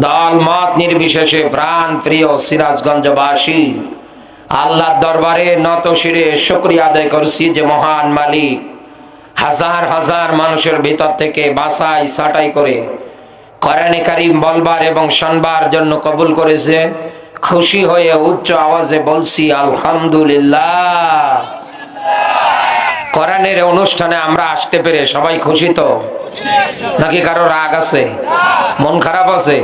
দল মত নির্বিশেষে প্রাণ প্রিয় সিরাজগঞ্জবাসী আল্লাহর দরবারে নত শিরে শুকরিয়া আদায় করছি যে মহান মালিক হাজার হাজার মানুষের ভিতর থেকে বাছাই ছাঁটাই করে কোরআনে কারীম বলবার এবং শুনবার জন্য কবুল করেছে। খুশি হয়ে উচ্চ আওয়াজে বলছি আলহামদুলিল্লাহ। কোরআনের অনুষ্ঠানে আমরা আসতে পেরে সবাই খুশি তো, নাকি কারো রাগ আছে, মন খারাপ আছে?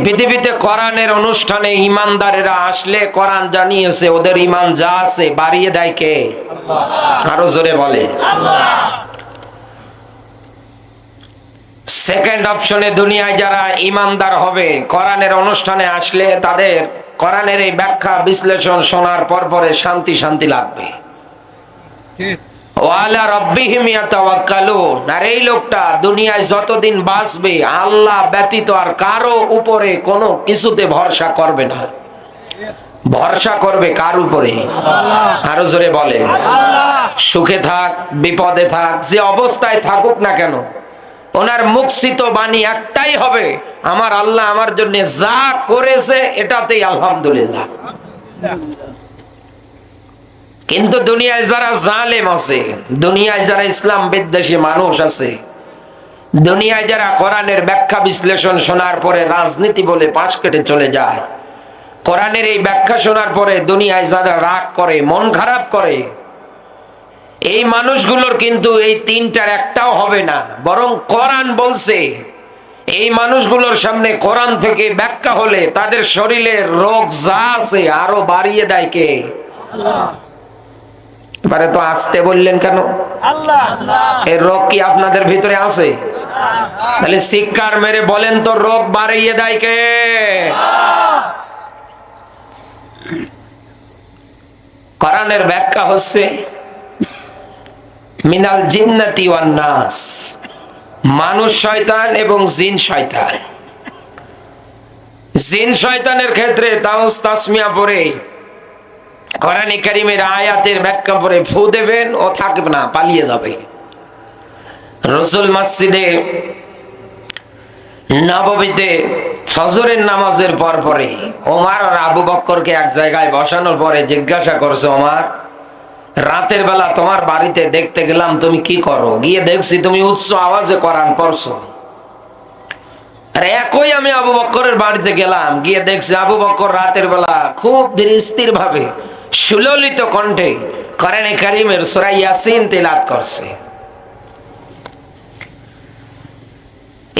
পৃথিবীতে কোরআনের অনুষ্ঠানে ইমানদারেরা আসলে কোরআন জানিয়েছে ওদের ইমান যা আছে বাড়িয়ে দেয় কে? আরো জোরে বলে। সেকেন্ড অপশনে দুনিয়ায় যারা ইমানদার হবে কোরআনের অনুষ্ঠানে আসলে তাদের কোরআনের এই ব্যাখ্যা বিশ্লেষণ শোনার পর পরে শান্তি শান্তি লাগবে। ওয়ালা রাব্বিহিম ইয়াতাওয়াক্কালুন। আর এই লোকটা দুনিয়ায় যতদিন বাঁচবে আল্লাহ ব্যতীত আর কারো উপরে কোনো কিছুতে ভরসা করবে না। ভরসা করবে কার উপরে? আরো জোরে বলে। সুখে থাক বিপদে থাক যে অবস্থায় থাকুক না কেন ওনার মুখস্থিত বাণী একটাই হবে, আমার আল্লাহ আমার জন্য যা করেছে এটাতেই আলহামদুলিল্লাহ। কিন্তু দুনিয়ায় যারা জালেম আছে, দুনিয়ায় যারা ইসলাম বিদ্বেষী মানুষ আছে, দুনিয়ায় যারা কোরআনের ব্যাখ্যা বিশ্লেষণ শোনার পরে রাজনীতি বলে পাশ কেটে চলে যায়, কোরআনের এই ব্যাখ্যা শোনার পরে দুনিয়ায় যারা রাগ করে মন খারাপ করে, এই মানুষগুলোর কিন্তু এই তিনটার একটাও হবে না। বরং কোরআন বলছে এই মানুষগুলোর সামনে কোরআন থেকে ব্যাখ্যা হলে তাদের শরীরের রোগ যা আছে আরো বাড়িয়ে দেয় কে? এবারে তো আসতে বললেন কেন? এর রোগ কি আপনাদের ভিতরে আছে? তাহলে শিক্ষার মেরে বলেন তো রোগ বাড়িয়ে দেয় কে? কোরআনের ব্যাখ্যা হচ্ছে মিনাল জিন্নাতি ওয়ান নাস, মানুষ শয়তান এবং জিন শয়তান। জিন শয়তানের ক্ষেত্রে তাউস তাসমিয়া পড়ে কোরআনে কারীমের আয়াতের ব্যাখ্যা পড়ে ফু দেবেন ও থাকবে না, পালিয়ে যাবে। রাসূল মসজিদে নববীতে ফজরের নামাজের পর পরে ওমর আর আবু বকরকে এক জায়গায় বসানোর পরে জিজ্ঞাসা করছে, ওমর রাতের বেলা তোমার বাড়িতে দেখতে গেলাম, তুমি কি করো? গিয়ে দেখছি তুমি উচ্চ আওয়াজে কোরআন পড়ছো। আর একই আমি আবু বকরের বাড়িতে গেলাম, গিয়ে দেখছি আবু বকর রাতের বেলা খুব ধীর স্থির ভাবে সুললিত কণ্ঠে কোরআনে কারীমের সূরা ইয়াসিন তেলাওয়াত করছে।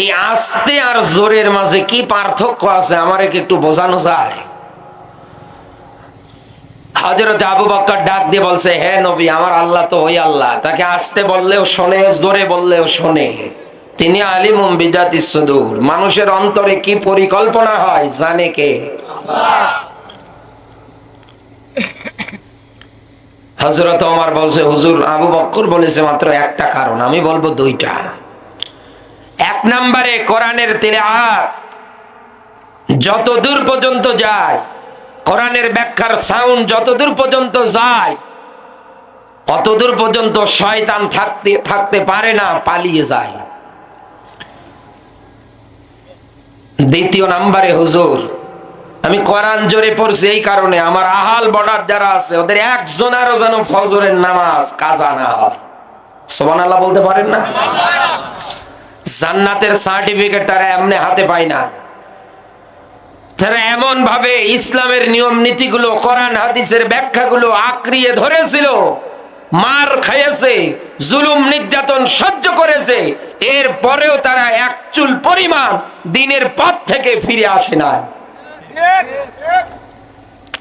এই আস্তে আর জোরের মাঝে কি পার্থক্য আছে আমারে কি একটু বোঝানো যায়? হযরত আবু বকর ডাক দিয়ে বলছে, হে নবী, আমার আল্লাহ তো ওই আল্লাহ, তাকে আস্তে বললেও শোনে, জোরে বললেও শোনে। তিনি আলিমুম বিদাতিস সুদূর, মানুষের অন্তরে কি পরিকল্পনা হয় জানে কে? হযরত ওমর বলছে, হুজুর আবু বকর বলেছে মাত্র একটা কারণ, আমি বলবো দুইটা। এক নম্বরে কোরআনের তিলাওয়াত যত দূর পর্যন্ত যায়, কোরআনের ব্যাখ্যার সাউন্ড যতদূর পর্যন্ত যায় অতদূর পর্যন্ত শয়তান থাকতে পারে না, পালিয়ে যায়। দ্বিতীয় নম্বরে হুজুর আমি কোরআন জোরে পড়ছি এই কারণে আমার আহাল বর্ডার যারা আছে ওদের একজনেরও যেন ফজরের নামাজ কাজা না হয়। সুবহানাল্লাহ বলতে পারেন না? জান্নাতের সার্টিফিকেট তারা এমনি হাতে পায় না। তারা এমন ভাবে ইসলামের নিয়ম নীতিগুলো কোরআন হাদিসের ব্যাখ্যাগুলো আঁকড়িয়ে ধরেছিল, মার খাইয়েছে, জুলুম নির্যাতন সহ্য করেছে, এর পরেও তারা এক চুল পরিমাণ দিনের পথ থেকে ফিরে আসে না।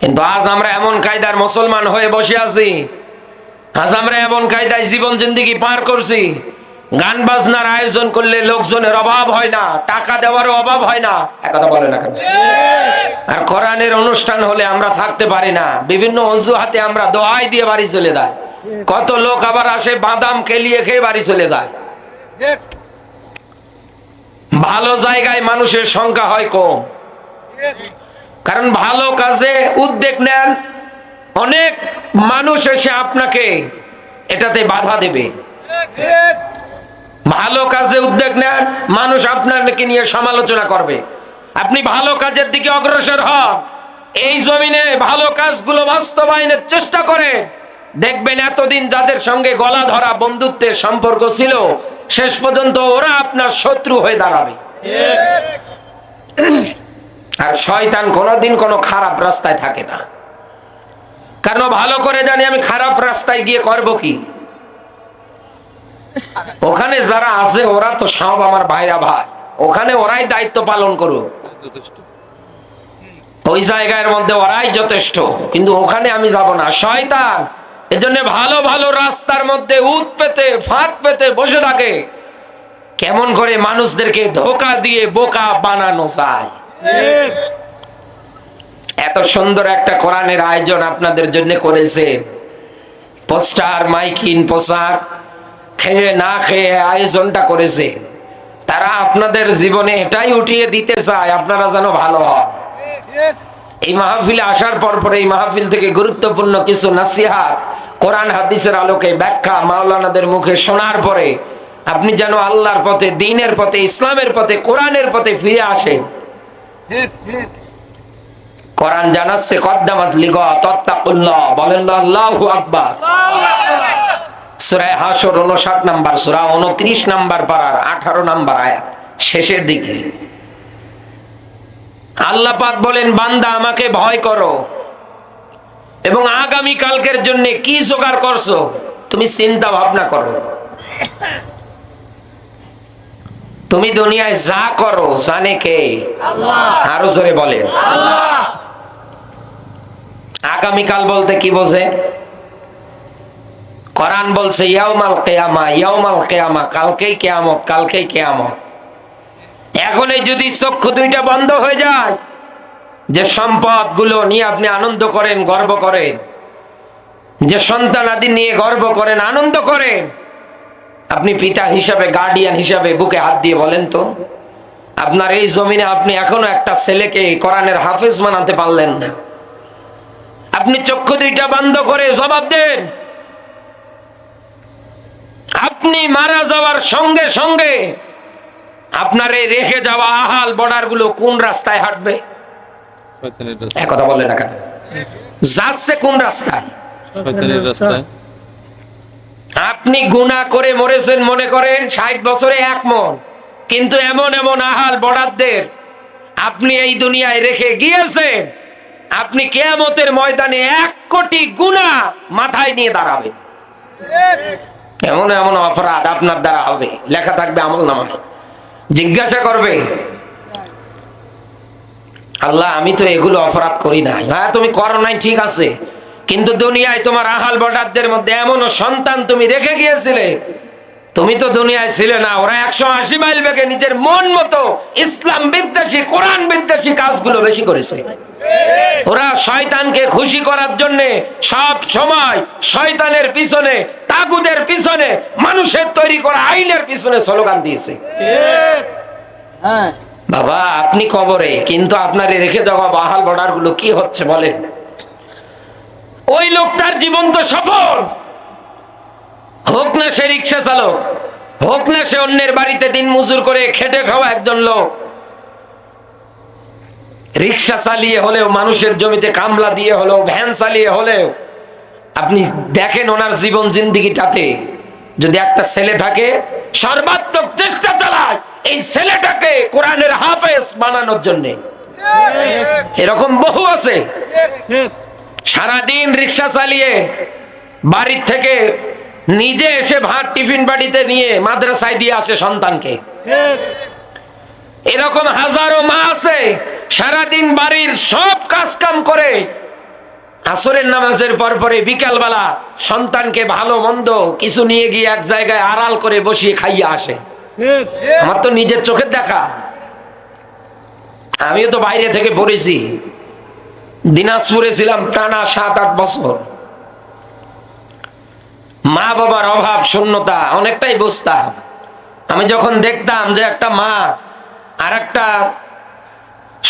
কিন্তু আজ আমরা এমন কায়দার মুসলমান হয়ে বসে আছি, আজ আমরা এমন কায়দায় জীবন জিন্দেগি পার করছি, গান বাজনার আয়োজন করলে লোকজনের অভাব হয় না, টাকা দেওয়ারও অভাব হয় না। একথা বলে না কেন? আর কোরআনের অনুষ্ঠান হলে আমরা থাকতে পারি না, বিভিন্ন অজুহাতে আমরা দোহাই দিয়ে বাড়ি চলে যায়। কত লোক আবার আসে বাদাম কেলিয়ে খেয়ে বাড়ি চলে যায়। ভালো জায়গায় মানুষের সংখ্যা হয় কম, কারণ ভালো কাজে উদ্যোগ নেন, অনেক মানুষ এসে আপনাকে এটাতে বাধা দেবে। ভালো কাজে উদ্যোগ নেন, মানুষ আপনাকে নিয়ে সমালোচনা করবে। আপনি ভালো কাজের দিকে অগ্রসর হন, এই জমিনে ভালো কাজগুলো বাস্তবায়নের চেষ্টা করে দেখবেন এতদিন যাদের সঙ্গে গলা ধরা বন্ধুত্বের সম্পর্ক ছিল, শেষ পর্যন্ত ওরা আপনার শত্রু হয়ে দাঁড়াবে। আর শয়তান কোনোদিন কোনো খারাপ রাস্তায় থাকে না, কারণ ভালো করে জানি আমি খারাপ রাস্তায় গিয়ে করব কি। ওখানে যারা আছে ওরা তো সব আমার ভাইরা ভাই, ওখানে ওরাই দায়িত্ব পালন করুক, ওই জায়গার মধ্যে ওরাই যথেষ্ট, কিন্তু ওখানে আমি যাব না। শয়তান এজন্য ভালো ভালো রাস্তার মধ্যে উৎ পেতে ফাঁদ পেতে বসে থাকে, কেমন করে মানুষদেরকে ধোঁকা দিয়ে বোকা বানানো যায়। এত সুন্দর একটা কোরআনের আয়োজন আপনাদের জন্য করেছে, পোস্টার মাইকিং প্রচার খেয়ে না খেয়ে আয়োজনটা করেছে, তারা আপনাদের জীবনে এটাই উঠিয়ে দিতে চায় আপনারা যেন ভালো হন। এই মাহফিলে আসার পর পরে এই মাহফিল থেকে গুরুত্বপূর্ণ কিছু নাসিহাত কোরআন হাদিসের আলোকে ব্যাখ্যা মাওলানাদের মুখে শোনার পরে আপনি যেন আল্লাহর পথে, দ্বীনের পথে, ইসলামের পথে, কোরআনের পথে ফিরে আসেন। কোরআন জানাচ্ছে কদ্দামাত লিগা তাত্তাকুল্লাহ, বলেন আল্লাহু আকবার। সূরা হাশর 59 নাম্বার সূরা, 29 নাম্বার পারার 18 নাম্বার আয়াত শেষের দিকে আল্লাহ পাক বলেন, বান্দা আমাকে ভয় করো এবং আগামী কালকের জন্য কি জোগাড় করছো তুমি চিন্তা ভাবনা করো। তুমি দুনিয়ায় যা করো জানে কে? আল্লাহ। আরো জোরে বলেন আল্লাহ। আগামীকাল বলতে কি বোঝে? কোরআন বলছে ইয়াউমাল কিয়ামা, ইয়াউমাল কিয়ামা, কালকেই কিয়ামত, কালকেই কিয়ামত। এখন এই যদি চক্ষু দুইটা বন্ধ হয়ে যায়, যে সম্পদ গুলো নিয়ে আপনি আনন্দ করেন, গর্ব করেন, যে সন্তান আদি নিয়ে গর্ব করেন, আনন্দ করেন, আপনি পিতা হিসাবে, গার্ডিয়ান হিসাবে বুকে হাত দিয়ে বলেন তো, আপনার এই জমিনে আপনি এখনো একটা ছেলেকে কোরআনের হাফেজ বানাতে পারলেন না। আপনি চক্ষু দুইটা বন্ধ করে জবাব দেন, আপনি মারা যাওয়ার সঙ্গে সঙ্গে আপনার এই রেখে যাওয়া আহাল বর্ডার গুলো কোন রাস্তায় হাঁটবে? কথা বলে না কেন? যাচ্ছে কোন রাস্তায়? আপনি গুনাহ করে মরেছেন মনে করেন 60 বছরে 1 মন, কিন্তু এমন এমন আহাল বর্ডারদের আপনি এই দুনিয়ায় রেখে গিয়েছেন, আপনি কিয়ামতের ময়দানে 1 কোটি গুনাহ মাথায় নিয়ে দাঁড়াবেন। এমন এমন অপরাধ আপনার দ্বারা হবে, লেখা থাকবে আমলনামায়, জিজ্ঞাসা করবে আল্লাহ আমি তো এগুলো অপরাধ করি নাই। হ্যাঁ তুমি করো নাই ঠিক আছে, কিন্তু দুনিয়ায় তোমার আহাল বর্ডারদের মধ্যে এমন সন্তান তুমি রেখে গিয়েছিলে, তুমি তো দুনিয়ায় ছিলে না, ওরা 180 মাইল বেগে নিজের মন মতো ইসলাম বিদ্বেষী, কোরআন বিদ্বেষী কাজগুলো বেশি করেছে। ওরা শয়তানকে খুশি করার জন্য সব সময় শয়তানের পিছনে, তাগুদের পিছনে, মানুষের তৈরি করা আইনের পিছনে স্লোগান দিয়েছে। বাবা আপনি কবরে, কিন্তু আপনার রেখে দেওয়া বাহাল বর্ডার গুলো কি হচ্ছে বলেন? ওই লোকটার জীবন তো সফল, হোক না সে রিক্সা চালক, হোক না সে অন্যের বাড়িতে দিন মজুর করে খেটে খাওয়া একজন লোক, রিক্সা চালিয়ে হলেও, মানুষের জমিতে কামলা দিয়ে হলেও, ভ্যান চালিয়ে হলেও, আপনি দেখেন ওনার জীবন জিন্দিগিটাতে যদি একটা ছেলে থাকে, সর্বাত্মক চেষ্টা চালায় এই ছেলেটাকে কোরআনের হাফেজ বানানোর জন্য। এরকম বহু আছে, সারাদিন রিক্সা চালিয়ে বাড়ির থেকে নিজে এসে ভাত টিফিন বাড়িতে নিয়ে মাদ্রাসায় দিয়ে আসে সন্তানকে। এরকম হাজারো মা আছে সারাদিন বাড়ির সব কাজ কাম করে আসরের নামাজের পর পরে বিকাল বেলা সন্তানকে ভালো মন্দ কিছু নিয়ে গিয়ে এক জায়গায় আড়াল করে বসিয়ে খাইয়ে আসে। আমার তো নিজের চোখের দেখা, আমিও তো বাইরে থেকে পড়েছি, দিনাজপুরে ছিলাম টানা 7-8 বছর। মা বাবার অভাব শূন্যতা অনেকটাই বুঝতাম। আমি যখন দেখতাম যে একটা মা আর একটা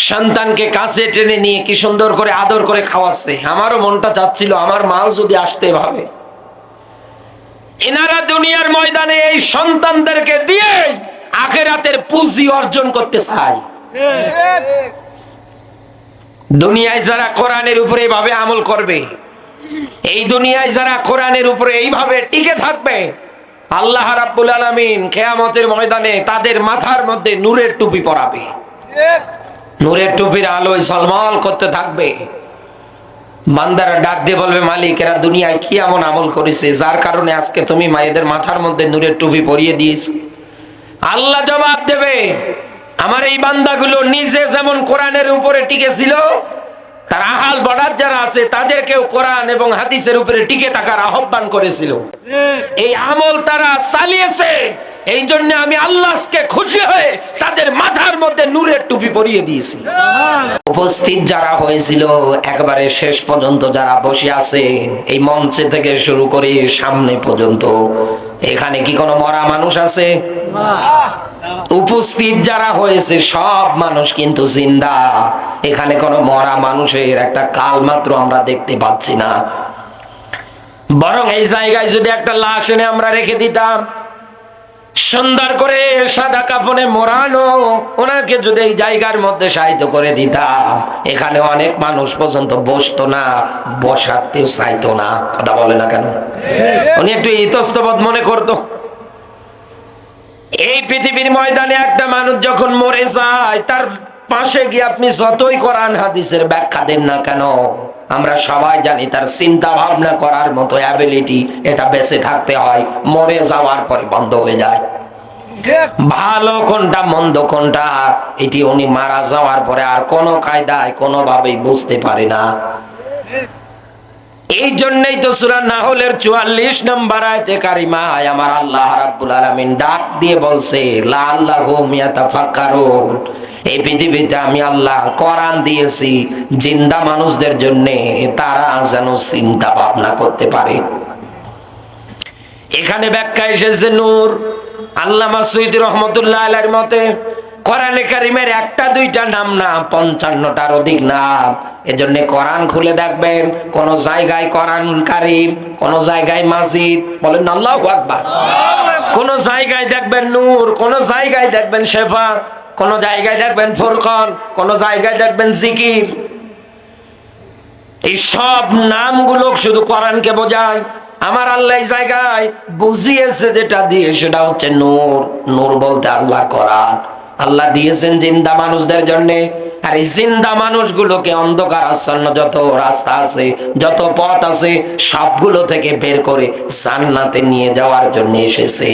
সন্তানকে কাছে টেনে নিয়ে কি সুন্দর করে আদর করে খাওয়াচ্ছে, আমারও মনটা চাচ্ছিল আমার মাও যদি আসতে ভাবে। এনারা দুনিয়ার ময়দানে এই সন্তানদেরকে দিয়ে আখিরাতের পুঁজি অর্জন করতে চায়। দুনিয়ায় যারা কোরআনের উপরে এইভাবে আমল করবে, এই দুনিয়ায় যারা কোরআনের উপরে এইভাবে টিকে থাকবে, আল্লাহ রাব্বুল আলামিন কিয়ামতের ময়দানে তাদের মাথার মধ্যে নূরের টুপি পরাবে। নূরের টুপির আলোয় ঝলমল করতে থাকবে। বান্দারা ডাক দিয়ে বলবে, মালিক এরা দুনিয়ায় কি এমন আমল করেছে যার কারণে আজকে তুমি মায়েদের মাথার মধ্যে নূরের টুপি পরিয়ে দিয়েছো? আল্লাহ জবাব দেবে, আমার এই বান্দাগুলো নিজে যেমন কোরআনের উপরে টিকে ছিল, তার আহাল বর্ডার যারা আছে তাদেরকেও কোরআন এবং হাদিসের উপরে টিকে থাকার আহ্বান করেছিল। এই আমল তারা চালিয়েছে, এই জন্য আমি আল্লাহকে খুশি হয়ে তাদের মাথার মধ্যে নূরের টুপি পরিয়ে দিয়েছি। উপস্থিত যারা হয়েছিল, একবারে শেষ পর্যন্ত যারা বসে আছে, এই মঞ্চে থেকে শুরু করে সামনে পর্যন্ত, এখানে কি কোনো মরা মানুষ আছে? উপস্থিত যারা হয়েছে সব মানুষ কিন্তু জিন্দা। এখানে কোনো মরা মানুষের একটা কাল মাত্র আমরা দেখতে পাচ্ছি না। বরং এই জায়গায় যদি একটা লাশ এনে আমরা রেখে দিতাম, সুন্দর করে সাদা কাফনে মোড়ানো, ওনাকে যদি এই জায়গার মধ্যে সাহিত্য করে দিতাম, এখানে অনেক মানুষ পর্যন্ত বসতো না, বসাতেও চাইতো না। কথা বলে না কেন? উনি একটু ইতস্তবোধ মনে করতো। এই পৃথিবীর ময়দানে একটা মানুষ যখন মরে যায়, তার পাশে গিয়ে আপনি যতই কোরআন হাদিসের ব্যাখ্যা দেন না কেন, আমরা সবাই জানি তার চিন্তা ভাবনা করার মতো অ্যাবিলিটি এটা বেঁচে থাকতে হয়, মরে যাওয়ার পরে বন্ধ হয়ে যায়। ভালো কোনটা মন্দ কোনটা এটি উনি মারা যাওয়ার পরে আর কোনো কায়দায় কোনোভাবেই বুঝতে পারে না। এই জন্যই তো সূরা নাহলের 44 নম্বর আয়াতে কারিমায় আমার আল্লাহ রাব্বুল আলামিন ডাক দিয়ে বলছে, লাআল্লাহুম ইয়াতাফাক্কারুন, এই পৃথিবীতে আমি আল্লাহ কোরআন দিয়েছি জিন্দা মানুষদের জন্য, তারা যেন চিন্তা ভাবনা করতে পারে। এখানে ব্যাখ্যা এসেছে নূর। আল্লামা সৈয়দ রহমতুল্লাহ আলাইহির মতে কোরআনে কারিমের একটা দুইটা নাম না, 55টার অধিক নাম। এজন্য কোরআন খুলে দেখবেন, কোন জায়গায় কোরআন কারিম, কোন জায়গায় মাজিদ, বলেন আল্লাহু আকবার। কোন জায়গায় দেখবেন নূর, কোন জায়গায় দেখবেন শেফা, কোন জায়গায় দেখবেন ফুরকান, কোন জায়গায় দেখবেন জিকির। এই সব নামগুলো শুধু কোরআনকে বোঝায়। আমার আল্লাহ এই জায়গায় বুঝিয়েছে যেটা দিয়ে, সেটা হচ্ছে নূর। নূর বলতে আল্লাহর কোরআন। আল্লাহ দিয়েছেন জিন্দা মানুষদের জন্য, আর এই জিন্দা মানুষগুলোকে অন্ধকার আচ্ছন্ন যত রাস্তা আছে, যত পথ আছে, সবগুলো থেকে বের করে জান্নাতে নিয়ে যাওয়ার জন্য এসেছে।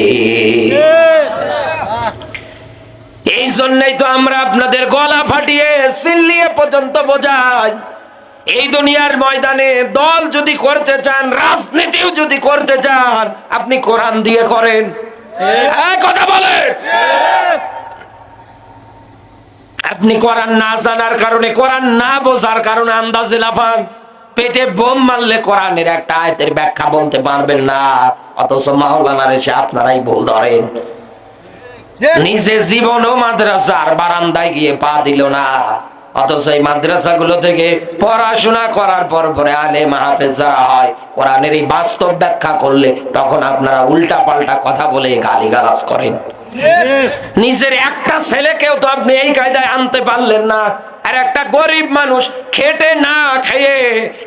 এই জন্যই তো আমরা আপনাদের গলা ফাটিয়ে চিল্লিয়ে পর্যন্ত বোঝাই, এই দুনিয়ার ময়দানে দল যদি করতে চান, রাজনীতিও যদি করতে চান, আপনি কোরআন দিয়ে করেন। কথা বলে, আপনি কোরআন না জানার কারণে, কোরআন না বোঝার কারণে আন্দাজে লাফান। পেটে বোম মারলে কোরআনের একটা আয়াতের ব্যাখ্যা বলতে পারবেন না, অথচ মাওলানার এসে আপনারাই ভুল ধরেন। নিজে জীবনও মাদ্রাসার বারান্দায় গিয়ে পা দিল না, অথচ এই মাদ্রাসাগুলো থেকে পড়াশোনা করার পরে আলেম হাফেজ যারা হয়, কোরআনের এই বাস্তব ব্যাখ্যা করলে তখন আপনারা উল্টা পাল্টা কথা বলে গালিগালাজ করেন। নিজের একটা ছেলেকেও তো আপনি এই কায়দায় আনতে পারলেন না, আর একটা গরিব মানুষ খেটে না খেয়ে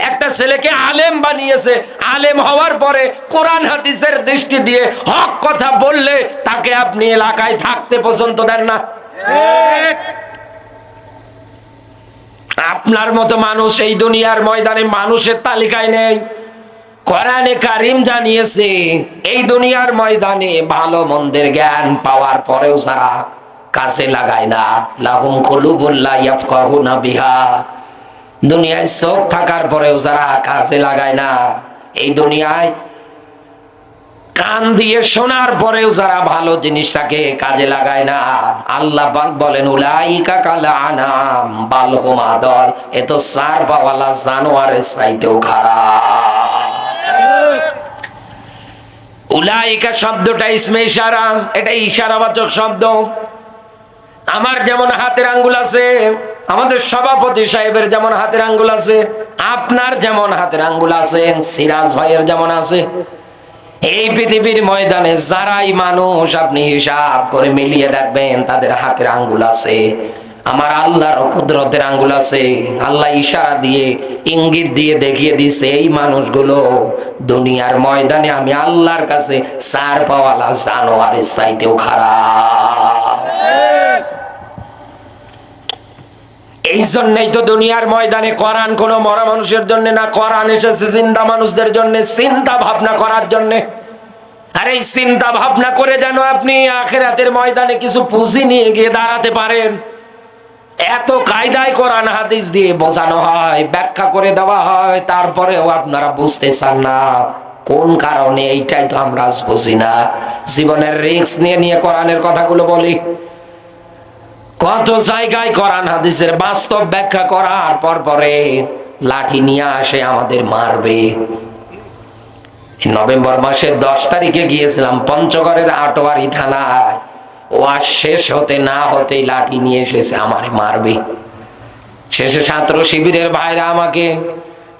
একটা ছেলেকে আলেম বানিয়েছে। আলেম হওয়ার পরে কোরআন হাদিসের দৃষ্টি দিয়ে হক কথা বললে তাকে আপনি এলাকায় থাকতে পছন্দ দেন না। আপনার মতো মানুষ এই দুনিয়ার ময়দানে মানুষের তালিকায় নেই। কোরআনে কারিম জানিয়েছে, এই দুনিয়ার ময়দানে ভালো মন্দের জ্ঞান পাওয়ার পরেও যারা কাছে লাগায় না, লাহুম কুলুবুন লা ইয়াফকাহুনা বিহা, দুনিয়ায় চোখ থাকার পরেও যারা কাছে লাগায় না, এই দুনিয়ায় কান দিয়ে শোনার পরেও যারা ভালো জিনিসটাকে কাজে লাগায় না, আল্লাহ পাক বলেন উলাইকা কাল আনাম বাল হুম আদল, এ তো সার পাওয়ালা জানোয়ারের চাইতেও খারাপ। উলাইকা শব্দটা ইসমে ইশারা, এটা ইশারাবাচক শব্দ। আমার যেমন হাতের আঙ্গুল আছে, আমাদের সভাপতি সাহেবের যেমন হাতের আঙ্গুল আছে, আপনার যেমন হাতের আঙ্গুল আছে, সিরাজ ভাইয়ের যেমন আছে, এই পৃথিবীর ময়দানে যারাই মানুষ আপনি হিসাব করে মিলিয়ে দেখবেন তাদের হাতের আঙ্গুল আছে, আমার আল্লাহর কুদরতের আঙ্গুল আছে। আল্লাহ ইশারা দিয়ে ইঙ্গিত দিয়ে দেখিয়ে দিছে এই মানুষগুলো দুনিয়ার ময়দানে আমি আল্লাহর কাছে চার পাওয়ালা জানোয়ারের চাইতেও খারাপ। এই জন্যই তো দুনিয়ার ময়দানে কোরআন কোন মরা মানুষের জন্য না, কোরআন এসেছে জিন্দা মানুষদের জন্য, চিন্তা ভাবনা করার জন্য। আর এই চিন্তা ভাবনা করে যেন আপনি আখিরাতের ময়দানে কিছু পুঁজি নিয়ে গিয়ে দাঁড়াতে পারেন। এত কায়দায় কোরআন হাদিস দিয়ে বোঝানো হয়, ব্যাখ্যা করে দেওয়া হয়, তারপরেও আপনারা বুঝতে চান না কোন কারণে। এইটাই তো আমরা আজ বুঝি না। জীবনের রিস্ক নিয়ে নিয়ে কোরআনের কথাগুলো বলি, কত জায়গায় কোরআন হাদিসের বাস্তব ব্যাখ্যা করার পরে লাঠি নিয়ে আসে আমাদের মারবে। নভেম্বর মাসের 10 তারিখে গিয়েছিলাম পঞ্চগড়ের আটোয়ারি থানায়, ওয়াজ শেষ হতে না হতেই লাঠি নিয়ে এসেছে আমারে মারবে। শেষে ছাত্র শিবিরের ভাইরা আমাকে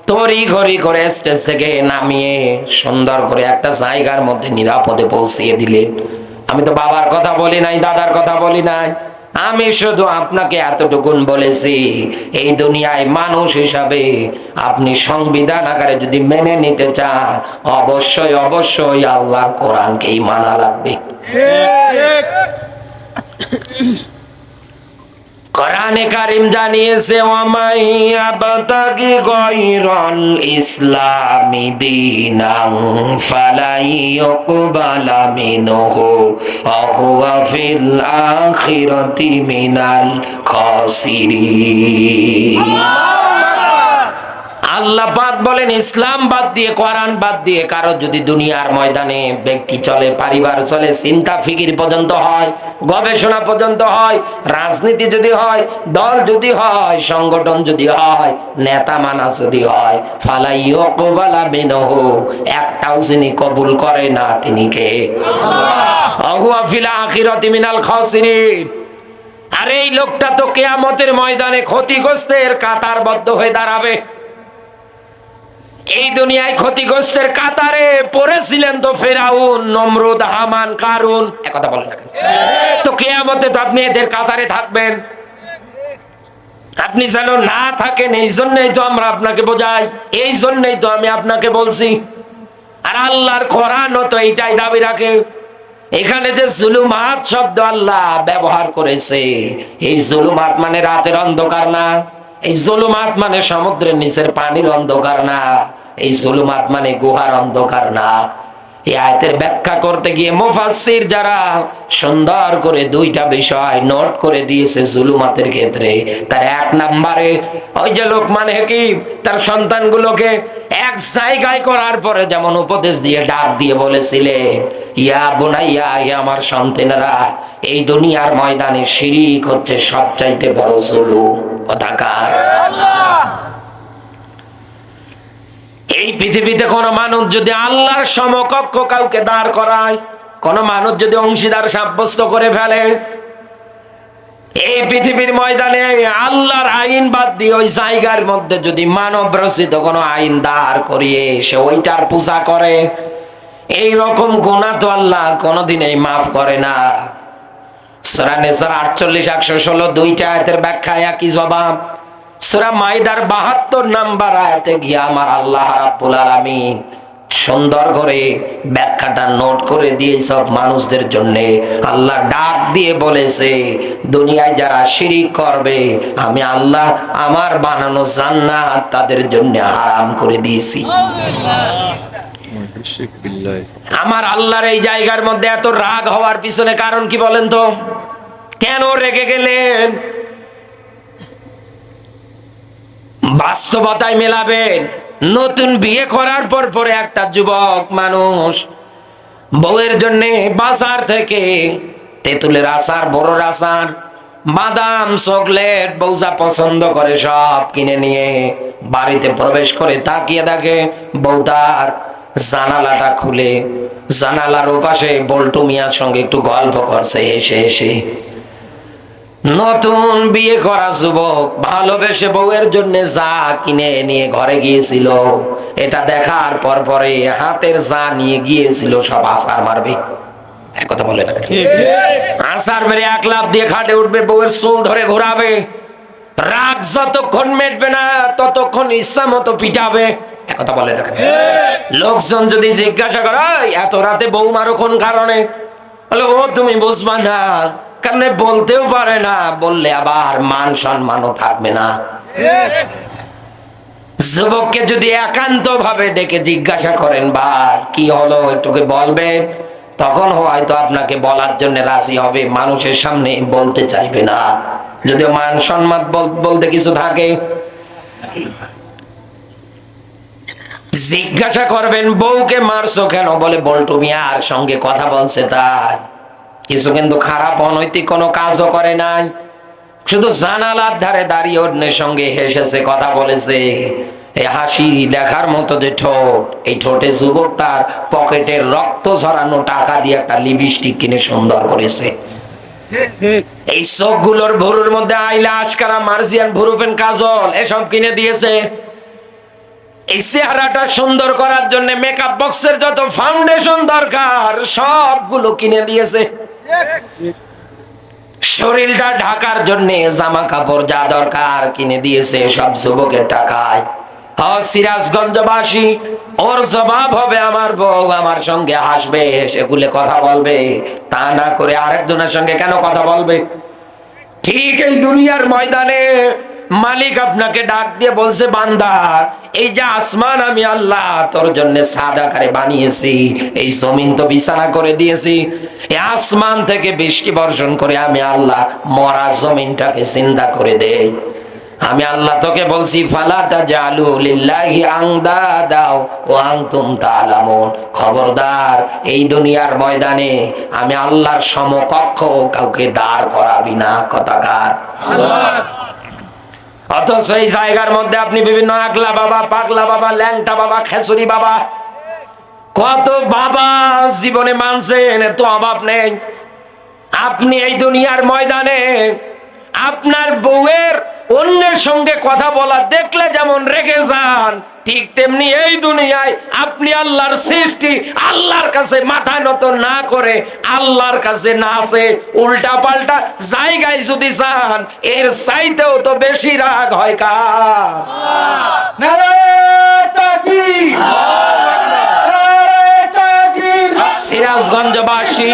তড়ি ঘড়ি করে স্টেজ থেকে নামিয়ে সুন্দর করে একটা জায়গার মধ্যে নিরাপদে পৌঁছিয়ে দিলেন। আমি তো বাবার কথা বলি নাই, দাদার কথা বলি নাই, আমি শুধু আপনাকে এতটুকুন বলেছি, এই দুনিয়ায় মানুষ হিসাবে আপনি সংবিধান আকারে যদি মেনে নিতে চান, অবশ্যই অবশ্যই আল্লাহর কোরআনকেই মানা লাগবে। কোরআনে কারীম জানিয়েছে ওয়ামাই আবতাগি গায়রাল ইসলামি দীনান ফালাই ইউকবালা মিনহু ওয়া হুয়া ফিল আখিরাতি মিনাল খাসিরিন। আল্লাহ পাক বলেন ইসলাম বাদ দিয়ে, কোরআন বাদ দিয়ে কারো যদি দুনিয়ার ময়দানে ব্যক্তি চলে, পরিবার চলে, চিন্তা ফিকির পর্যন্ত হয়, গবেষণা পর্যন্ত হয়, রাজনীতি যদি হয়, দল যদি হয়, সংগঠন যদি হয়, নেতা মানা যদি হয়, ফালাই ইউকবালা মিনহু, একটাও যিনি কবুল করে না তিনি কে? আল্লাহ। হুয়া ফিল আখিরাতি মিনাল খাসিরিন। আর এই লোকটা তো কিয়ামতের ময়দানে ক্ষতিগ্রস্তের কাতারবদ্ধ হয়ে দাঁড়াবে। এই দুনিয়ায় ক্ষতিগ্রস্তের কাতারে পড়েছিলেন তো ফেরাউন, নমরুদ, হামান, কারুন, একথা বলেন না কেন? তো কিয়ামতে তো আপনি এদের কাতারে থাকবেন। আপনি যেন না থাকেন এই জন্যই তো আমরা আপনাকে বোঝাই, এই জন্যই তো আমি আপনাকে বলছি। আর আল্লাহর কোরআনও তো এইটাই দাবি রাখে। এখানে যে জুলুমাত শব্দ আল্লাহ ব্যবহার করেছে, এই জুলুমাত মানে রাতের অন্ধকার না, এই জুলুমাত মানে সমুদ্রের নিচের পানির অন্ধকার না, এই জুলুমাত মানে গুহার অন্ধকার না। এই আয়াতের ব্যাখ্যা করতে গিয়ে মুফাসসির যারা সুন্দর করে দুইটা বিষয় নোট করে দিয়েছে জুলুমাতের ক্ষেত্রে, তার এক নম্বরে ওই যে লোকমান হাকিম তার সন্তানগুলোকে এক জায়গায় করার পরে যেমন উপদেশ দিয়ে ডাক দিয়ে বলেছিলেন, ইয়া বুনাইয়া, হে আমার সন্তানেরা, এই দুনিয়ার ময়দানে শিরক হচ্ছে সবচাইতে বড় জুলুম। কথাকার আল্লাহ। এই পৃথিবীতে কোন মানুষ যদি আল্লাহর সমকক্ষ কাউকে দাঁড় করায়, কোন মানুষ যদি অংশীদার সাব্যস্ত করে ফেলে, এই পৃথিবীর ময়দানে আল্লাহর আইন বাদ দিয়ে ওই জায়গার মধ্যে যদি মানব রচিত কোন আইন দাঁড় করিয়ে সে ওইটার পূজা করে, এই রকম গুনাহ তো আল্লাহ কোনদিনই মাফ করে না। সূরা নিসার 48, 116 দুইটা আয়াতের ব্যাখ্যা একই জবাব। সূরা মাইদার 72 নাম্বার আয়াতে গিয়ে আমার আল্লাহ রাব্বুল আলামিন সুন্দর করে ব্যাখ্যাটা নোট করে দিয়ে সব মানুষদের জন্য আল্লাহ ডাক দিয়ে বলেছে, দুনিয়ায় যারা শিরিক করবে আমি আল্লাহ আমার বানানো জান্নাত তাদের জন্য হারাম করে দিয়েছি। আমার আল্লাহর এই জায়গার মধ্যে এত রাগ হওয়ার পিছনে কারণ কি বলেন তো? কেন রেগে গেলেন? বাস্তবতায় মেলাবেন। নতুন বিয়ে করার পরে একটা যুবক মানুষ বউয়ের জন্য বাজার থেকে তেঁতুলের আচার, বড়র আচার, বাদাম, চকলেট বউ যা পছন্দ করে সব কিনে নিয়ে বাড়িতে প্রবেশ করে তাকিয়ে দেখে বউ তার জানালাটা খুলে জানালার ওপাশে বল্টু মিয়ার সঙ্গে একটু গল্প করছে হেসে হেসে। নতুন বিয়ে করা যুবক ভালোবেসে বউয়ের জন্য যা কিনে নিয়ে ঘরে গিয়েছিল, এটা দেখার পর পরে হাতের যা নিয়ে গিয়েছিল সব আছাড় মারবে। এক কথা বলে না, আছাড় মেরে এক লাফ দিয়ে খাটে উঠবে, বউয়ের চুল ধরে ঘোরাবে, রাগ যতক্ষণ মেটবে না ততক্ষণ ইচ্ছা মতো পিটাবে। এক কথা বলে না, লোকজন যদি জিজ্ঞাসা করে এত রাতে বউ মারো কোন কারণে, বলে ও তুমি বুঝবা না, কারণ বলতেও পারে না, বললে আবার মান সম্মানও থাকবে না। যুবককে যদি একান্ত ভাবে ডেকে জিজ্ঞাসা করেন ভাই কি হলো একটুকে বলবেন, তখন হয়তো আপনাকে বলার জন্য রাজি হবে, মানুষের সামনে বলতে চাইবে না। যদিও মান সম্মান বলতে কিছু থাকে, জিজ্ঞাসা করবেন বউকে মারছো কেন, বলে বল্টু মিয়ার সঙ্গে কথা বলছে তাই। কিছু কিন্তু খারাপ অনৈতিক কোনো কাজও করে নাই, শুধু জানালার ধারে দাঁড়িয়ে অন্যের সঙ্গে হেসেছে, কথা বলেছে। এই হাসি দেখার মতো যে ঠোঁট, এই ঠোঁটে যুবক তার পকেটের রক্ত ঝরানো টাকা দিয়ে একটা লিপস্টিক কিনে সুন্দর করেছে। এই চোখগুলোর ভুরুর মধ্যে আইলা আশকারা মার্জিয়ান ভুরুপেন কাজল এসব কিনে দিয়েছে। এই চেহারাটা সুন্দর করার জন্য মেকআপ বক্সের যত ফাউন্ডেশন দরকার সবগুলো কিনে দিয়েছে। শরীরটা ঢাকার জন্য জামা কাপড় যা দরকার কিনে দিয়েছে সব যুবকের টাকায়। সিরাজগঞ্জবাসী ওর জবাব হবে আমার বউ আমার সঙ্গে হাসবে, সেগুলো কথা বলবে, তা না করে আরেকজনের সঙ্গে কেন কথা বলবে? ঠিক এই দুনিয়ার ময়দানে মালিক আপনাকে ডাক দিয়ে বলছে বান্দা এই যে আসমান আমি আল্লাহ তোর জন্য সাদা করে বানিয়েছি, এই জমিন তো বিছানা করে দিয়েছি, এই আসমান থেকে বৃষ্টি বর্ষণ করে আমি আল্লাহ মরা জমিনটাকে জিন্দা করে দেই। আমি আল্লাহ তোকে বলছি ফালা তাজালু লিল্লাহি আনদাদা ওয়া আনতুম তাআলামুন, খবরদার এই দুনিয়ার ময়দানে আমি আল্লাহর সমকক্ষ কাউকে দাঁড় করাবি না। কথাকার আল্লাহ। অথচ এই জায়গার মধ্যে আপনি বিভিন্ন আগলা বাবা, পাগলা বাবা, ল্যাংটা বাবা, খেসুরি বাবা, কত বাবা জীবনে মানছেন, এত অভাব নেই। আপনি এই দুনিয়ার ময়দানে আপনার বউয়ের অন্যের সঙ্গে কথা বলা দেখলে যেমন রেগে যান, ঠিক তেমনি এই দুনিয়ায় আপনি আল্লাহর সৃষ্টি আল্লাহর কাছে মাথা নত না করে আল্লাহর কাছে না আসে উল্টা পাল্টা জায়গায় যদি যান, এর চাইতেও তো বেশি রাগ হয় কার? নারায়ে তাকবীর, নারায়ে তাকবীর। সিরাজগঞ্জবাসী